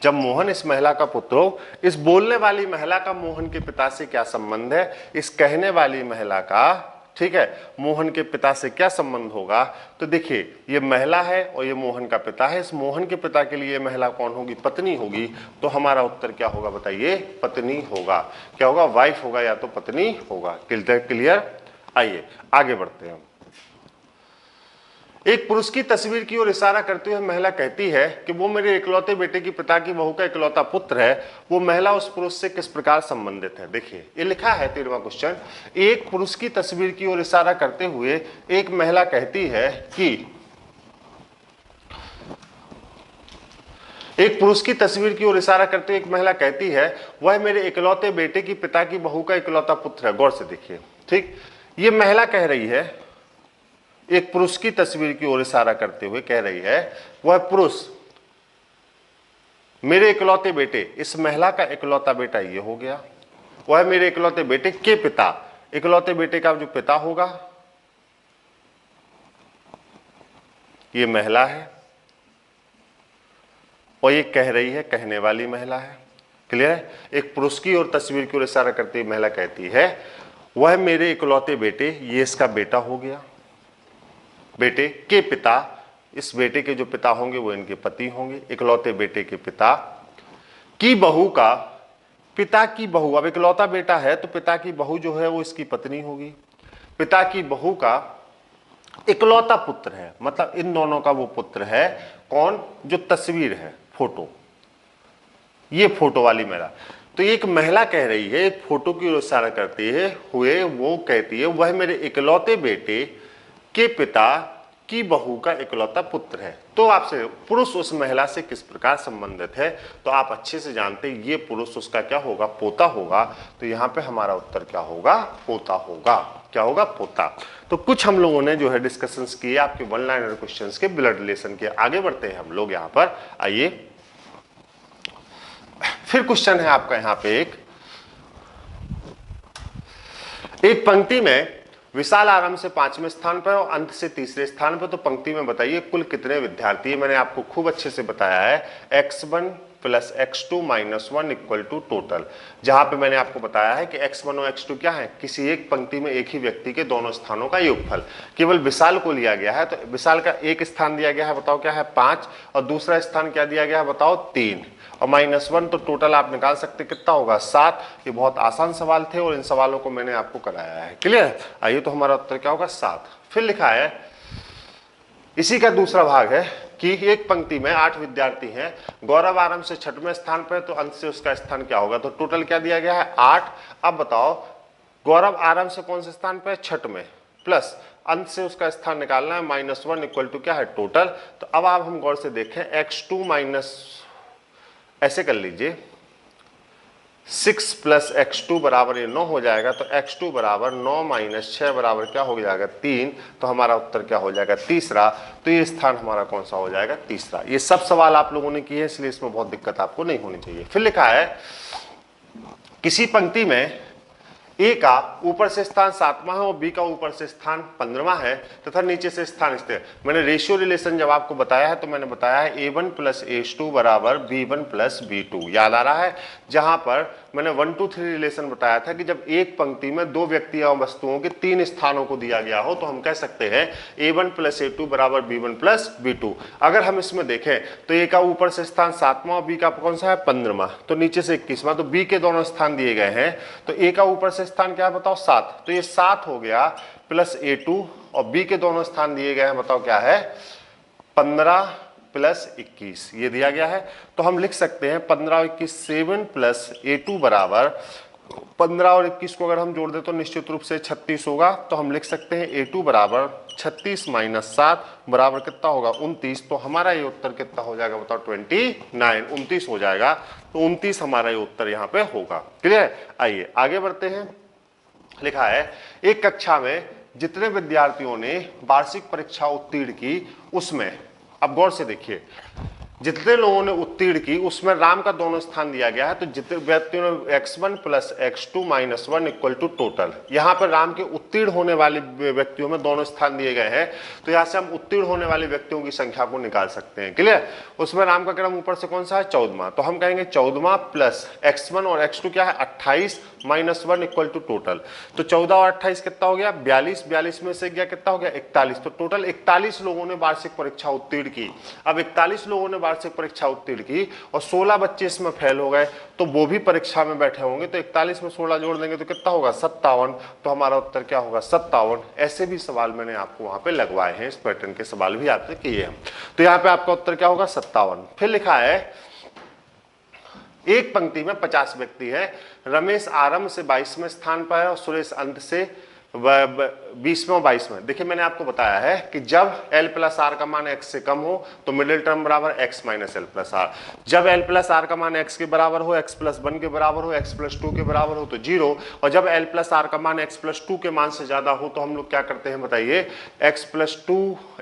जब मोहन इस महिला का पुत्र हो। इस बोलने वाली महिला का मोहन के पिता से क्या संबंध है? इस कहने वाली महिला का, ठीक है, मोहन के पिता से क्या संबंध होगा? तो देखिए, ये महिला है और ये मोहन का पिता है। इस मोहन के पिता के लिए महिला कौन होगी? पत्नी होगी। तो हमारा उत्तर क्या होगा बताइए? पत्नी होगा। क्या होगा? वाइफ होगा या तो पत्नी होगा। क्लियर? आइए आगे बढ़ते हैं। एक पुरुष की तस्वीर की ओर इशारा करते हुए महिला कहती है कि वो मेरे इकलौते बेटे की पिता की बहू का इकलौता पुत्र है। वो महिला उस पुरुष से किस प्रकार संबंधित है? देखिए, ये लिखा है 13वां क्वेश्चन। एक पुरुष की तस्वीर की ओर इशारा करते हुए एक महिला कहती है कि एक पुरुष की तस्वीर की ओर इशारा करते हुए एक महिला कहती है वह मेरे इकलौते बेटे की पिता की बहू का इकलौता पुत्र है। गौर से देखिए, ठीक, ये महिला कह रही है, एक पुरुष की तस्वीर की ओर इशारा करते हुए कह रही है वह पुरुष मेरे इकलौते बेटे, इस महिला का इकलौता बेटा ये हो गया, वह मेरे इकलौते बेटे के पिता, इकलौते बेटे का जो पिता होगा ये महिला है और ये कह रही है, कहने वाली महिला है। क्लियर है? एक पुरुष की ओर तस्वीर की ओर इशारा करते हुए महिला कहती है वह मेरे इकलौते बेटे, ये इसका बेटा हो गया, बेटे के पिता, इस बेटे के जो पिता होंगे वो इनके पति होंगे, इकलौते बेटे के पिता की बहू का, पिता की बहू, अब इकलौता बेटा है तो पिता की बहू जो है वो इसकी पत्नी होगी। पिता की बहू का इकलौता पुत्र है, मतलब इन दोनों का वो पुत्र है। कौन? जो तस्वीर है, फोटो, ये फोटो वाली महिला। तो एक महिला कह रही है, एक फोटो की ओर इशारा करती है हुए वो कहती है वह मेरे इकलौते बेटे के पिता की बहू का इकलौता पुत्र है। तो आपसे पुरुष उस महिला से किस प्रकार संबंधित है? तो आप अच्छे से जानते हैं ये पुरुष उसका क्या होगा? पोता होगा। तो यहाँ पे हमारा उत्तर क्या होगा? पोता होगा। क्या होगा? पोता। तो कुछ हम लोगों ने जो है डिस्कशंस किए आपके वन लाइनर क्वेश्चंस के ब्लड रिलेशन के। आगे बढ़ते हैं हम लोग यहाँ पर। आइए, फिर क्वेश्चन है आपका यहाँ पे एक पंक्ति में विशाल आरंभ से 5वें स्थान पर और अंत से 3रे स्थान पर। तो पंक्ति में बताइए कुल कितने विद्यार्थी है? मैंने आपको खूब अच्छे से बताया है x1 plus x2 minus 1 equal to total. जहां पे मैंने आपको बताया है कि x1 और x2 क्या है? किसी एक पंक्ति में एक ही व्यक्ति के दोनों स्थानों का योगफल। केवल विशाल को लिया गया है, तो विशाल का एक स्थान दिया गया है, बताओ क्या है? 5, और दूसरा स्थान क्या दिया गया है? बताओ 3, और -1, तो टोटल आप निकाल सकते कितना होगा? 7। ये बहुत आसान सवाल थे और इन सवालों को मैंने आपको कराया है। क्लियर? आइए, तो हमारा उत्तर क्या होगा? 7। फिर लिखा है, इसी का दूसरा भाग है कि एक पंक्ति में 8 विद्यार्थी हैं, गौरव आरंभ से 6वें स्थान पर, तो अंत से उसका स्थान क्या होगा? तो टोटल क्या दिया गया है? 8। अब बताओ, गौरव आरंभ से कौन से स्थान पर? 6वें, प्लस अंत से उसका स्थान निकालना है, -1 इक्वल टू क्या है? टोटल। तो अब आप हम गौर से देखें, x2 माइनस, ऐसे कर लीजिए, 6 प्लस x2 बराबर ये 9 हो जाएगा, तो x2 बराबर 9 माइनस 6 बराबर क्या हो जाएगा 3, तो हमारा उत्तर क्या हो जाएगा तीसरा। तो ये स्थान हमारा कौन सा हो जाएगा तीसरा। ये सब सवाल आप लोगों ने किए हैं, इसलिए इसमें बहुत दिक्कत आपको नहीं होनी चाहिए। फिर लिखा है किसी पंक्ति में ए का ऊपर से स्थान 7वां है और बी का ऊपर से स्थान 15वां है तथा नीचे से स्थान स्थिर। मैंने रेशियो रिलेशन जब आपको बताया है तो मैंने बताया है a1 प्लस a2 बराबर b1 प्लस b2, याद आ रहा है। जहां पर मैंने 1 2 3 रिलेशन बताया था कि जब एक पंक्ति में दो व्यक्ति या वस्तुओं के 3 स्थानों को दिया गया हो तो हम कह सकते हैं a1 प्लस a2 बराबर b1 प्लस b2। अगर हम इसमें देखें तो ए का ऊपर से स्थान 7वां और बी का कौन सा है 15वां, तो नीचे से 21वां, तो बी के दोनों स्थान दिए गए हैं। तो ए का ऊपर से स्थान क्या है बताओ 7, तो ये 7 हो गया प्लस a2, और बी के दोनों स्थान दिए गए हैं बताओ क्या है 15 प्लस 21, ये दिया गया है। तो हम लिख सकते हैं 15 और 21 7 प्लस a2 बराबर 15 और 21 को अगर हम जोड़ दें तो निश्चित रूप से 36 होगा। तो हम लिख सकते हैं a2 बराबर 36 माइनस 7 बराबर कितना होगा 29। तो हमारा ये उत्तर कितना हो जाएगा बताओ 29 हो जाएगा। तो 29 हमारा ये उत्तर यहाँ पे होगा। क्लियर। आइए आगे बढ़ते हैं। लिखा है एक कक्षा में जितने विद्यार्थियों ने वार्षिक परीक्षा उत्तीर्ण की उसमें, अब गौर से देखिए, जितने लोगों ने उत्तीर्ण की उसमें राम का दोनों स्थान दिया गया है। तो जितने व्यक्तियों ने x1 plus x2 minus 1 equal to total, यहाँ पर राम के उत्तीर्ण होने वाले व्यक्तियों में दोनों स्थान दिए गए हैं। तो यहाँ से हम उत्तीर्ण होने वाले व्यक्तियों की संख्या को निकाल सकते हैं। क्लियर। उसमें राम का क्रम ऊपर से कौन सा है 14वां, तो हम कहेंगे 14वां प्लस x1 और x2 क्या है 28 माइनस 1 इक्वल टू टोटल। तो 14 और 28 कितना हो गया 42, 42 में से गया कितना हो गया 41। तो टोटल 41 लोगों ने वार्षिक परीक्षा उत्तीर्ण की। अब 41 लोगों ने वार्षिक परीक्षा उत्तीर्ण की और 16 बच्चे इसमें फेल हो गए, तो वो भी परीक्षा में बैठे होंगे। तो 41 में 16 जोड़ देंगे तो कितना होगा 57। तो हमारा उत्तर क्या होगा 57। ऐसे भी सवाल मैंने आपको वहां पे लगवाए हैं, इस पैटर्न के सवाल भी आपने किए हैं। तो यहाँ पे आपका उत्तर क्या होगा 57। फिर लिखा है एक पंक्ति में 50 व्यक्ति है, रमेश आरंभ से 22वें स्थान पर है और सुरेश अंत से 20वें और 22वें। देखिए मैंने आपको बताया है कि जब l प्लस आर का मान x से कम हो तो मिडिल टर्म बराबर x minus L plus R. जब l प्लस आर का मान x के बराबर हो, x प्लस 1 के बराबर हो, x प्लस 2 के बराबर हो तो 0, और जब l प्लस आर का मान x प्लस 2 के मान से ज्यादा हो तो हम लोग क्या करते हैं बताइए, x plus 2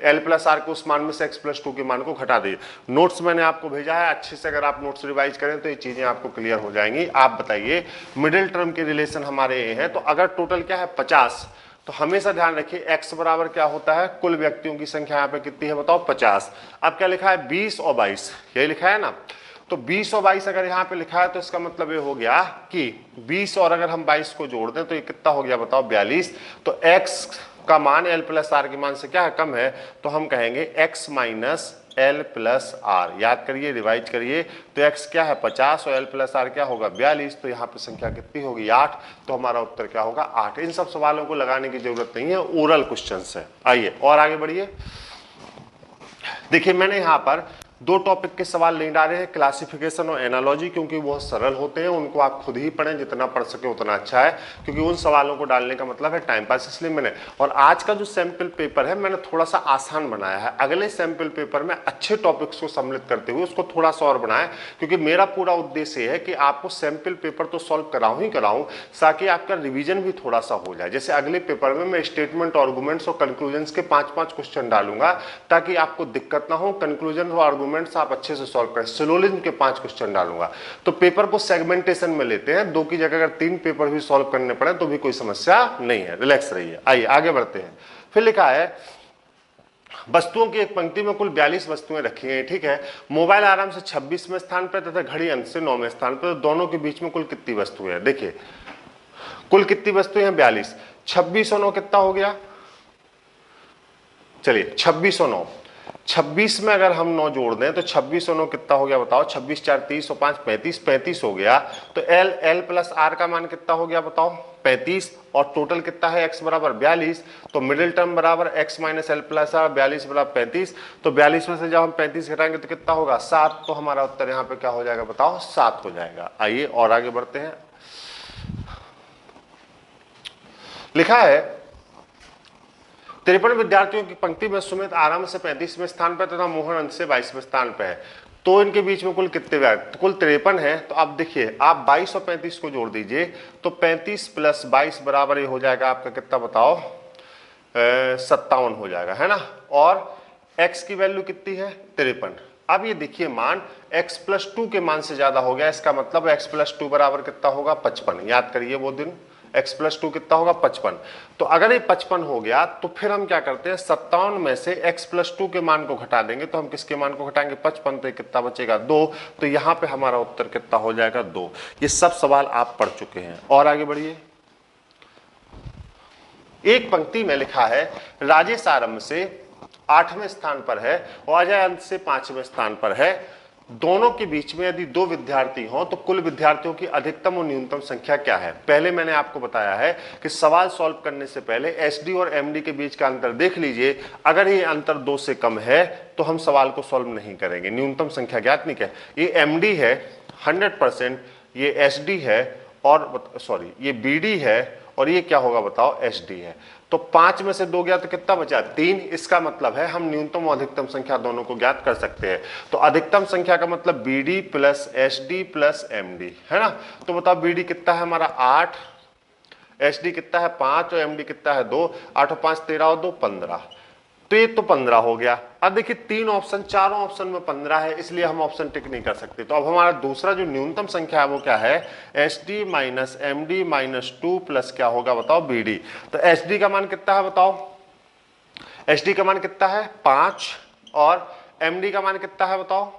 l plus R के उस मान में से x प्लस 2 के मान को घटा दीजिए। नोट्स मैंने आपको भेजा है, अच्छे से अगर आप नोट्स रिवाइज करें तो ये चीजें आपको क्लियर हो जाएंगी। आप बताइए मिडिल टर्म के रिलेशन हमारे ये हैं, तो अगर टोटल क्या है 50, तो हमेशा ध्यान रखिए x बराबर क्या होता है कुल व्यक्तियों की संख्या यहाँ पे कितनी है बताओ 50। अब क्या लिखा है 20 और 22, यही लिखा है ना। तो 20 और 22 अगर यहाँ पे लिखा है तो इसका मतलब ये हो गया कि 20 और अगर हम 22 को जोड़ दें तो ये कितना हो गया बताओ 42। तो x का मान l प्लस आर के मान से क्या है कम है, तो हम कहेंगे x minus l plus R. याद करिए रिवाइज करिए। तो x क्या है 50 और l प्लस आर क्या होगा 42। तो यहाँ पे संख्या कितनी होगी 8। तो हमारा उत्तर क्या होगा 8। इन सब सवालों को लगाने की जरूरत नहीं है, ओरल क्वेश्चन है। आइए और आगे बढ़िए। देखिए मैंने यहाँ पर दो टॉपिक के सवाल नहीं डाले हैं, क्लासिफिकेशन और एनालॉजी, क्योंकि बहुत सरल होते हैं, उनको आप खुद ही पढ़ें, जितना पढ़ सके उतना अच्छा है, क्योंकि उन सवालों को डालने का मतलब है टाइम पास। इसलिए मैंने, और आज का जो सैंपल पेपर है मैंने थोड़ा सा आसान बनाया है। अगले सैंपल पेपर में अच्छे टॉपिक्स को सम्मिलित करते हुए उसको थोड़ा सा और बनाए, क्योंकि मेरा पूरा उद्देश्य है कि आपको सैंपल पेपर तो सॉल्व कराऊं ही कराऊं, ताकि आपका रिविजन भी थोड़ा सा हो जाए। जैसे अगले पेपर में मैं स्टेटमेंट, आर्गुमेंट्स और कंक्लूजन के 5-5 क्वेश्चन डालूंगा, ताकि आपको दिक्कत ना हो। कंक्लूजन और आर्गुमेंट्स आप अच्छे से सॉल्व करें। सिलोजिज्म के 5 क्वेश्चन डालूंगा। तो पेपर को सेगमेंटेशन में लेते हैं, 2 की जगह अगर 3 पेपर भी सॉल्व करने पड़े तो भी कोई समस्या नहीं है, रिलैक्स रहिए। आइए आगे बढ़ते हैं। फिर लिखा है वस्तुओं की एक पंक्ति में कुल 42 वस्तुएं रखी हैं, ठीक है। मोबाइल आराम से 26वें स्थान पर तथा घड़ी अंत से 9वें स्थान पर, तो दोनों के बीच में कुल कितनी वस्तुएं हैं। देखिए कुल कितनी वस्तुएं हैं 42, 26 और 9 कितना हो गया, चलिए 26 और 9, 26 में अगर हम 9 जोड़ दें तो 26 और 9 कितना हो गया बताओ, 26 4 30 और 5 35, 35 हो गया। तो l प्लस आर का मान कितना हो गया बताओ 35, और टोटल कितना है x बराबर 42। तो मिडिल टर्म बराबर x minus L plus R, 42 बराबर 35। तो 42 में से जब हम 35 घटाएंगे तो कितना होगा 7। तो हमारा उत्तर यहाँ पे क्या हो जाएगा बताओ 7 हो जाएगा। आइए और आगे बढ़ते हैं। लिखा है 53 विद्यार्थियों की पंक्ति में सुमित आराम से 35वें स्थान पर तथा मोहन अंत से 22वें स्थान पर है। तो इनके बीच में कुल कितने तो कुल 53 है। तो आप देखिए, आप 22 और 35 को जोड़ दीजिए तो 35 प्लस 22 बराबर ये हो जाएगा आपका कितना बताओ, 57 हो जाएगा, है ना। और x की वैल्यू कितनी है 53। अब ये देखिए मान x प्लस 2 के मान से ज्यादा हो गया, इसका मतलब x प्लस 2 बराबर कितना होगा 55। याद करिए वो दिन, x प्लस 2 कितना होगा 55। तो अगर ये 55 हो गया तो फिर हम क्या करते हैं, 57 में से x प्लस 2 के मान को घटा देंगे। तो हम किसके मान को घटाएंगे 55, तो कितना बचेगा 2। तो यहाँ पे हमारा उत्तर कितना हो जाएगा 2। ये सब सवाल आप पढ़ चुके हैं। और आगे बढ़िए, एक पंक्ति में लिखा है राजेश आरंभ से 8वें स्थान पर है और अजय अंत से 5वें स्थान पर है। दोनों के बीच में यदि 2 विद्यार्थी हों तो कुल विद्यार्थियों की अधिकतम और न्यूनतम संख्या क्या है। पहले मैंने आपको बताया है कि सवाल सॉल्व करने से पहले एसडी और एमडी के बीच का अंतर देख लीजिए। अगर ये अंतर 2 से कम है तो हम सवाल को सॉल्व नहीं करेंगे। न्यूनतम संख्या ज्ञात नहीं क्या, ये एमडी है 100%, ये एसडी है और सॉरी ये बीडी है और ये क्या होगा बताओ एसडी है। तो 5 में से 2 गया तो कितना बचा 3। इसका मतलब है हम न्यूनतम और अधिकतम संख्या दोनों को ज्ञात कर सकते हैं। तो अधिकतम संख्या का मतलब BD plus SD plus MD, है ना। तो बताओ बीडी कितना है हमारा 8, एसडी कितना है 5 और एमडी कितना है 2। 8 और 5 13 और 2 15। तो ये तो 15 हो गया। अब देखिए 3 ऑप्शन, चारों ऑप्शन में 15 है, इसलिए हम ऑप्शन टिक नहीं कर सकते। तो अब हमारा दूसरा जो न्यूनतम संख्या है वो क्या है, SD minus MD minus 2 plus क्या होगा बताओ बीडी। तो एसडी का मान कितना है बताओ, एसडी का मान कितना है 5 और एमडी का मान कितना है बताओ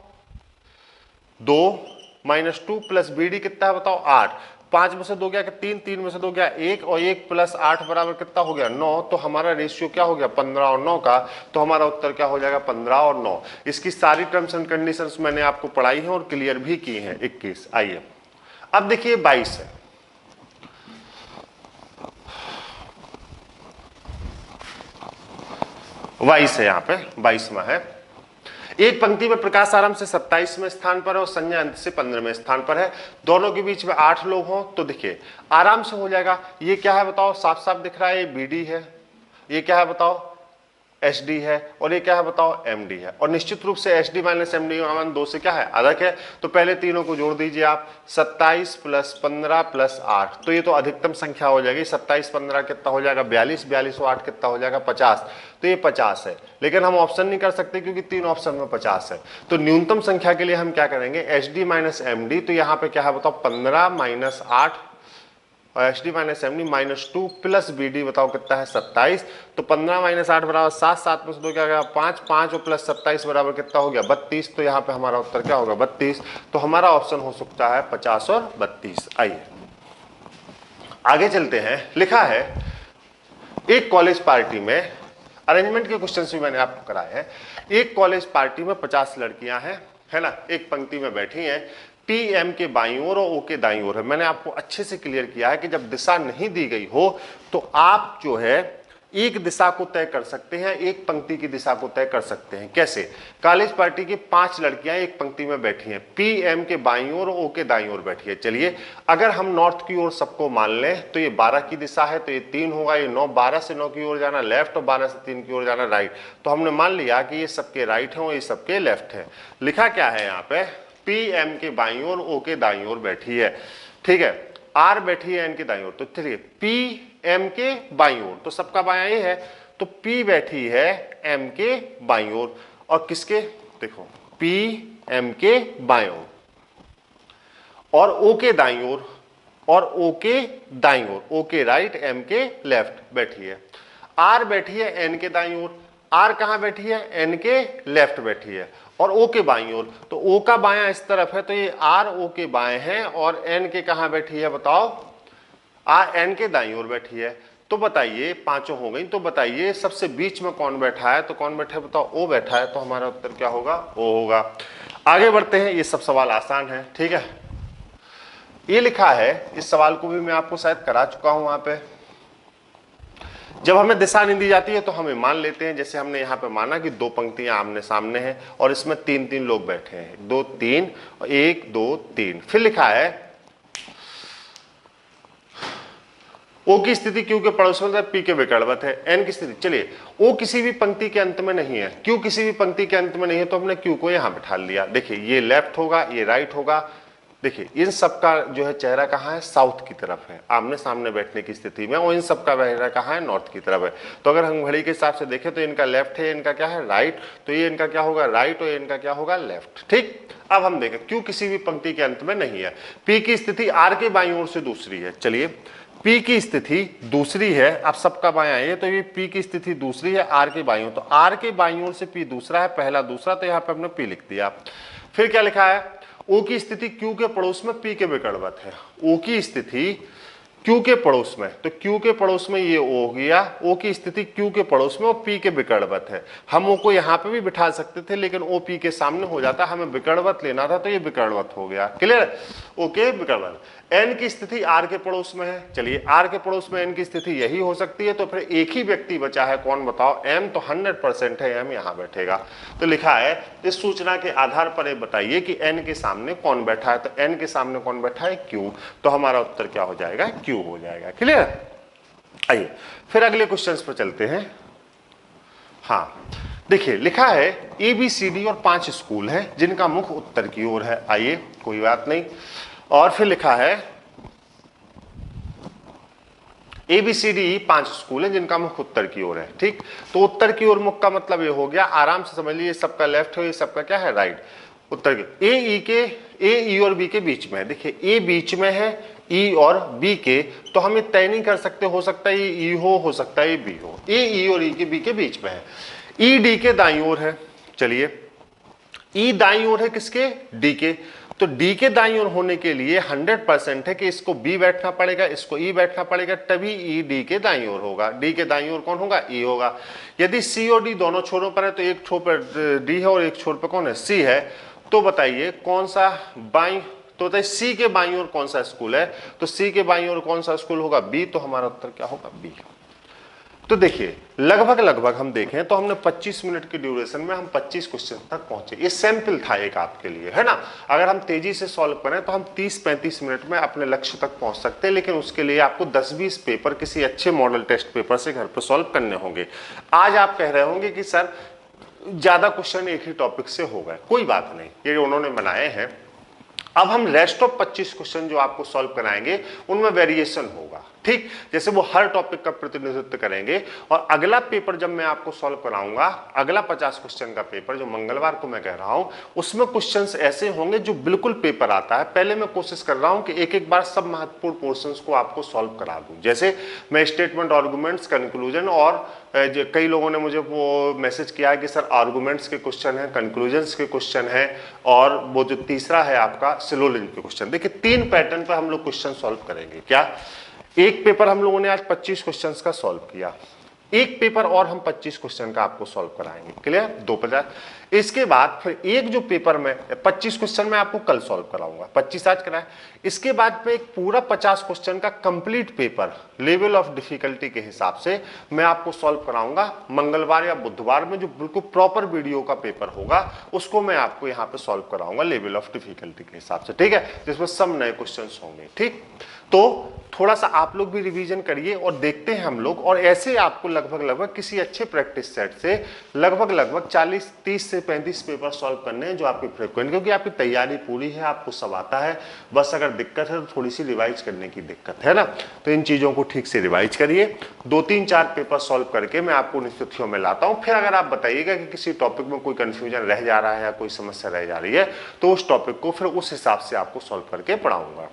2 माइनस 2 प्लस बीडी कितना है बताओ 8। 5 में से 2 गया कि 3, 3 में से 2 गया 1 और 1 प्लस 8 बराबर कितना हो गया 9। तो हमारा रेशियो क्या हो गया 15 और 9 का। तो हमारा उत्तर क्या हो जाएगा 15 और 9। इसकी सारी टर्म्स एंड कंडीशंस मैंने आपको पढ़ाई है और क्लियर भी की हैं। 21 आइए अब देखिए 22 है, यहाँ पे 22वां है। एक पंक्ति में प्रकाश आरंभ से 27वें स्थान पर है और संजय अंत से 15वें स्थान पर है। दोनों के बीच में 8 लोग हों तो देखिए आराम से हो जाएगा। ये क्या है बताओ, साफ साफ दिख रहा है, ये बीडी है, ये क्या है बताओ एसडी है और ये क्या है बताओ एमडी है। और निश्चित रूप से एसडी माइनस एमडी का मान 2 से क्या है अधिक है। तो पहले तीनों को जोड़ दीजिए आप, 27 प्लस 15 प्लस 8। तो ये तो अधिकतम संख्या हो जाएगी। 27 15 कितना हो जाएगा 42, 42 और 8 कितना हो जाएगा 50। तो ये 50 है, लेकिन हम ऑप्शन नहीं कर सकते क्योंकि 3 ऑप्शन में 50 है। तो न्यूनतम संख्या के लिए हम क्या करेंगे एसडी माइनस एमडी। तो यहाँ पे क्या है बताओ 15 माइनस 8 और SD minus MD minus 2 plus BD बताओ कितना है 27। तो 15 माइनस 8 बराबर 7, 7 में से 2 क्या गया 5, 5 और प्लस 27 बराबर कितना हो गया 32। तो यहाँ पे हमारा उत्तर क्या होगा 32। तो हमारा ऑप्शन हो सकता है 50 और 32। आइए आगे चलते हैं। लिखा है एक कॉलेज पार्टी में, अरेंजमेंट के क्वेश्चन भी मैंने आपको कराए हैं। एक कॉलेज पार्टी में 50 लड़कियां हैं, है ना, एक पंक्ति में बैठी हैं। पी एम के बाईं ओर और ओ के दाईं ओर है। मैंने आपको अच्छे से क्लियर किया है कि जब दिशा नहीं दी गई हो तो आप जो है एक दिशा को तय कर सकते हैं, एक पंक्ति की दिशा को तय कर सकते हैं। कैसे, कॉलेज पार्टी की 5 लड़कियां एक पंक्ति में बैठी हैं, पी एम के बाईं ओर और ओ के दाईं ओर बैठी है। चलिए अगर हम नॉर्थ की ओर सबको मान लें तो ये 12 की दिशा है, तो ये 3 होगा, ये 9, 12 से 9 की ओर जाना लेफ्ट और 12 से 3 की ओर जाना राइट। तो हमने मान लिया कि ये सबके राइट है और ये सबके लेफ्ट है। लिखा क्या है यहाँ पे, पी एम के बाईं ओर ओ के दाईं ओर बैठी है, ठीक है, आर बैठी है एन के दाईं ओर। तो चलिए पी एम के बाईं ओर, तो सबका बायां ये है, तो पी बैठी है एम के बाईं ओर और किसके, देखो पी एम के बाईं ओर और ओ के दाईं ओर और ओ के दाईं ओर, ओ के राइट एम के लेफ्ट बैठी है। आर बैठी है एन के दाईं ओर, आर कहां बैठी है एन के लेफ्ट बैठी है और ओ के बाईं ओर। तो ओ का बायां इस तरफ है, तो ये आर ओ के बाएं हैं और एन के कहां बैठी है बताओ, आर एन के दाईं ओर बैठी है। तो बताइए पांचों हो गई। तो बताइए सबसे बीच में कौन बैठा है, तो कौन बैठा है बताओ, ओ बैठा है। तो हमारा उत्तर क्या होगा, ओ होगा। आगे बढ़ते हैं, ये सब सवाल आसान है, ठीक है। ये लिखा है, इस सवाल को भी मैं आपको शायद करा चुका हूं। वहां पे जब हमें दिशा नहीं दी जाती है तो हमें मान लेते हैं, जैसे हमने यहाँ पे माना कि 2 पंक्तियां आमने सामने हैं और इसमें 3-3 लोग बैठे हैं, 2 3 1 2 3। फिर लिखा है ओ की स्थिति क्यू के पड़ोस में पी के विकर्णवत है। एन की स्थिति, चलिए ओ किसी भी पंक्ति के अंत में नहीं है, क्यू किसी भी पंक्ति के अंत में नहीं है, तो हमने क्यू को यहां बिठा लिया। देखिए ये लेफ्ट होगा, ये राइट होगा। देखिए इन सबका जो है चेहरा कहाँ है, साउथ की तरफ है, आमने सामने बैठने की स्थिति में, और इन सबका चेहरा कहाँ है, नॉर्थ की तरफ है। तो अगर हम घड़ी के हिसाब से देखें तो इनका लेफ्ट है, इनका क्या है, राइट, तो ये इनका क्या होगा, राइट, और इनका क्या होगा, लेफ्ट। ठीक, अब हम देखें क्यू किसी भी पंक्ति के अंत में नहीं है। पी की स्थिति आर के बाईं ओर से दूसरी है। चलिए पी की स्थिति दूसरी है, अब सबका बायां है, तो ये पी की स्थिति दूसरी है आर के बाईं ओर, तो आर के बाईं ओर से पी दूसरा है, पहला दूसरा, तो यहाँ पे हमने पी लिख दिया। फिर क्या लिखा है, ओ की स्थिति क्यू के पड़ोस में पी के विकर्णवत है। ओ की स्थिति क्यू के पड़ोस में, तो क्यू के पड़ोस में ये ओ हो गया, ओ की स्थिति क्यू के पड़ोस में, वो पी के विकर्णवत है। हम ओ को यहाँ पे भी बिठा सकते थे, लेकिन ओ पी के सामने हो जाता, हमें विकर्णवत लेना था, तो ये विकर्णवत हो गया। Clear, okay, विकर्णवत। एन की स्थिति आर के पड़ोस में है। चलिए आर के पड़ोस में एन की स्थिति यही हो सकती है, तो फिर एक ही व्यक्ति बचा है, कौन बताओ, एम, तो 100% है, एम यहां बैठेगा। तो लिखा है इस सूचना के आधार पर ये बताइए कि एन के सामने कौन बैठा है, तो एन के सामने कौन बैठा है, क्यू, तो हमारा उत्तर क्या हो जाएगा, क्यू हो जाएगा। क्लियर, आइए फिर अगले क्वेश्चन पर चलते हैं। हाँ देखिए लिखा है ABCD और 5 स्कूल हैं जिनका मुख उत्तर की ओर है। आइए कोई बात नहीं, और फिर लिखा है ABCD 5 स्कूल हैं जिनका मुख उत्तर की ओर है। ठीक, तो उत्तर की ओर मुख का मतलब ये हो गया, आराम से समझ लीजिए, सबका लेफ्ट है, ये सबका क्या है, राइट। उत्तर की ए ई और बी के बीच में है। देखिए ए बीच में है, ई और बी के, तो हम ये तय नहीं कर सकते, हो सकता है ये ई हो सकता है ये बी हो। ए ई और ई के बी के बीच में है। ई डी के दाईं ओर है। चलिए ई दाईं ओर है किसके, डी के, तो डी के दाईं ओर होने के लिए 100% है कि इसको बी बैठना पड़ेगा, इसको ई बैठना पड़ेगा, तभी ई डी के दाईं ओर होगा। डी के दाईं ओर कौन होगा, ई होगा। यदि सी और डी दोनों छोरों पर है, तो एक छोर पर डी है और एक छोर पर कौन है, सी है, तो बताइए कौन सा बाईं, तो बताइए सी के बाईं ओर कौन सा स्कूल है, तो सी के बाईं ओर कौन सा स्कूल होगा, बी, तो हमारा उत्तर क्या होगा, बी। तो देखिए लगभग हम देखें तो हमने 25 मिनट की ड्यूरेशन में हम 25 क्वेश्चन तक पहुंचे। ये सैंपल था एक आपके लिए, है ना। अगर हम तेजी से सॉल्व करें तो हम 30-35 मिनट में अपने लक्ष्य तक पहुंच सकते हैं, लेकिन उसके लिए आपको 10-20 पेपर किसी अच्छे मॉडल टेस्ट पेपर से घर पर सॉल्व करने होंगे। आज आप कह रहे होंगे कि सर ज्यादा क्वेश्चन एक ही टॉपिक से हो गए, कोई बात नहीं, ये उन्होंने बनाए हैं। अब हम रेस्ट ऑफ 25 क्वेश्चन जो आपको सॉल्व कराएंगे उनमें वेरिएशन होगा। ठीक, जैसे वो हर टॉपिक का प्रतिनिधित्व करेंगे, और अगला पेपर जब मैं आपको सॉल्व कराऊंगा, अगला 50 क्वेश्चन का पेपर जो मंगलवार को मैं कह रहा हूं, उसमें क्वेश्चंस ऐसे होंगे जो बिल्कुल पेपर आता है। पहले मैं कोशिश कर रहा हूं कि एक एक बार सब महत्वपूर्ण पोर्शंस को आपको सॉल्व करा दूं। जैसे मैं स्टेटमेंट, आर्गुमेंट्स, कंक्लूजन, और कई लोगों ने मुझे वो मैसेज किया है कि सर आर्गुमेंट्स के क्वेश्चन है, कंक्लूजन्स के क्वेश्चन है, और वो जो तीसरा है आपका सिलोजिज्म के क्वेश्चन। देखिए 3 पैटर्न पर हम लोग क्वेश्चन सॉल्व करेंगे। क्या, एक पेपर हम लोगों ने आज 25 क्वेश्चंस का सॉल्व किया, एक पेपर और हम 25 क्वेश्चन का आपको सॉल्व कराएंगे। क्लियर, 250। इसके बाद फिर एक जो पेपर में 25 क्वेश्चन में आपको कल सॉल्व कराऊंगा, 25 आज कराए। इसके बाद में एक पूरा 50 क्वेश्चन का complete paper level of difficulty के हिसाब से मैं आपको सॉल्व कराऊंगा मंगलवार या बुधवार में, जो बिल्कुल प्रॉपर वीडियो का पेपर होगा उसको मैं आपको यहाँ पे सॉल्व कराऊंगा लेवल ऑफ डिफिकल्टी के हिसाब से। ठीक है, जिसमें सब नए क्वेश्चन होंगे। ठीक, तो थोड़ा सा आप लोग भी रिवीजन करिए और देखते हैं हम लोग, और ऐसे आपको लगभग किसी अच्छे प्रैक्टिस सेट से लगभग 30 से 35 पेपर सॉल्व करने हैं जो आपके फ्रिक्वेंट, क्योंकि आपकी तैयारी पूरी है, आपको सब आता है, बस अगर दिक्कत है तो थोड़ी सी रिवाइज करने की दिक्कत है ना। तो इन चीजों को ठीक से रिवाइज करिए। 2-3-4 पेपर सॉल्व करके मैं आपको उन स्थितियों में लाता हूं। फिर अगर आप बताइएगा कि किसी टॉपिक में कोई कंफ्यूजन रह जा रहा है या कोई समस्या रह जा रही है, तो उस टॉपिक को फिर उस हिसाब से आपको सॉल्व करके पढ़ाऊंगा।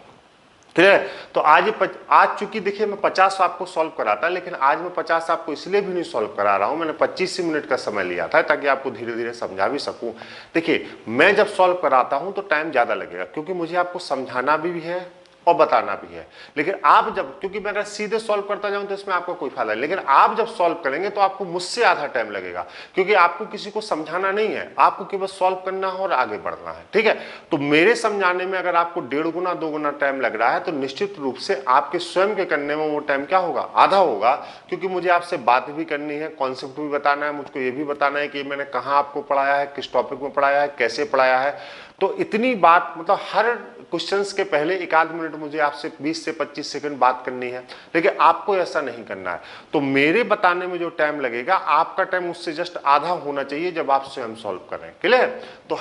क्लियर, तो आज चूंकि देखिए मैं 50 आपको सॉल्व कराता, लेकिन आज मैं 50 आपको इसलिए भी नहीं सॉल्व करा रहा हूं, मैंने 25 मिनट का समय लिया था ताकि आपको धीरे धीरे समझा भी सकूं। देखिए मैं जब सॉल्व कराता हूं तो टाइम ज्यादा लगेगा, क्योंकि मुझे आपको समझाना भी है और बताना भी है। लेकिन आप जब, क्योंकि मैं अगर सीधे सॉल्व करता जाऊं तो इसमें आपको कोई फायदा नहीं, लेकिन आप जब सॉल्व करेंगे तो आपको मुझसे आधा टाइम लगेगा, क्योंकि आपको किसी को समझाना नहीं है, आपको केवल सॉल्व करना है और आगे बढ़ना है। ठीक है, तो मेरे समझाने में अगर आपको 1.5 गुना 2 गुना टाइम लग रहा है, तो निश्चित रूप से आपके स्वयं के करने में वो टाइम क्या होगा, आधा होगा, क्योंकि मुझे आपसे बात भी करनी है, कॉन्सेप्ट भी बताना है, मुझको ये भी बताना है कि मैंने कहाँ आपको पढ़ाया है, किस टॉपिक में पढ़ाया है, कैसे पढ़ाया है। तो इतनी बात, मतलब हर क्वेश्चंस के पहले 1-2 मिनट मिनट मुझे आपसे 20 से 25 सेकंड बात करनी है, लेकिन आपको ऐसा नहीं करना है। तो मेरे बताने में जो टाइम लगेगा आपका टाइम उससे जस्ट आधा होना चाहिए जब आप स्वयं सॉल्व कर रहे हैं। क्लियर? तो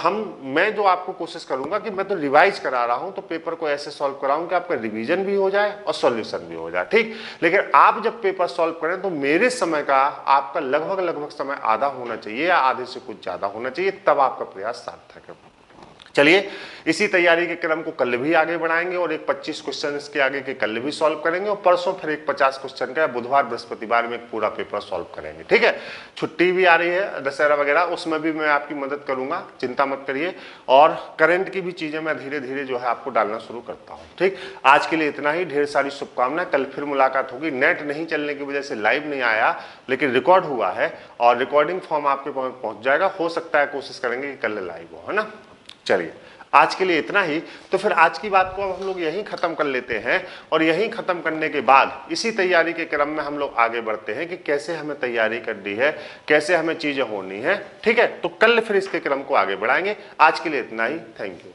मैं जो आपको कोशिश करूंगा कि मैं तो रिवाइज करा रहा हूं, तो पेपर को ऐसे सॉल्व कराऊं कि आपका रिवीजन भी हो जाए और सॉल्यूशन भी हो जाए। ठीक, लेकिन आप जब पेपर सॉल्व करें तो मेरे समय का आपका लगभग समय आधा होना चाहिए या आधे से कुछ ज्यादा होना चाहिए, तब आपका प्रयास सार्थक है। चलिए, इसी तैयारी के क्रम को कल भी आगे बढ़ाएंगे और एक 25 क्वेश्चन इसके आगे के कल भी सॉल्व करेंगे और परसों फिर एक 50 क्वेश्चन का बुधवार बृहस्पतिवार में एक पूरा पेपर सॉल्व करेंगे। ठीक है, छुट्टी भी आ रही है दशहरा वगैरह, उसमें भी मैं आपकी मदद करूंगा, चिंता मत करिए। और करंट की भी चीजें मैं धीरे धीरे जो है आपको डालना शुरू करता हूँ। ठीक, आज के लिए इतना ही, ढेर सारी शुभकामनाएं। कल फिर मुलाकात होगी। नेट नहीं चलने की वजह से लाइव नहीं आया, लेकिन रिकॉर्ड हुआ है और रिकॉर्डिंग फॉर्म आपके पास पहुंच जाएगा। हो सकता है कोशिश करेंगे कि कल लाइव हो, है ना। चलिए, आज के लिए इतना ही। तो फिर आज की बात को अब हम लोग यहीं खत्म कर लेते हैं और यहीं खत्म करने के बाद इसी तैयारी के क्रम में हम लोग आगे बढ़ते हैं कि कैसे हमें तैयारी करनी है, कैसे हमें चीजें होनी है। ठीक है, तो कल फिर इसके क्रम को आगे बढ़ाएंगे। आज के लिए इतना ही। Thank you.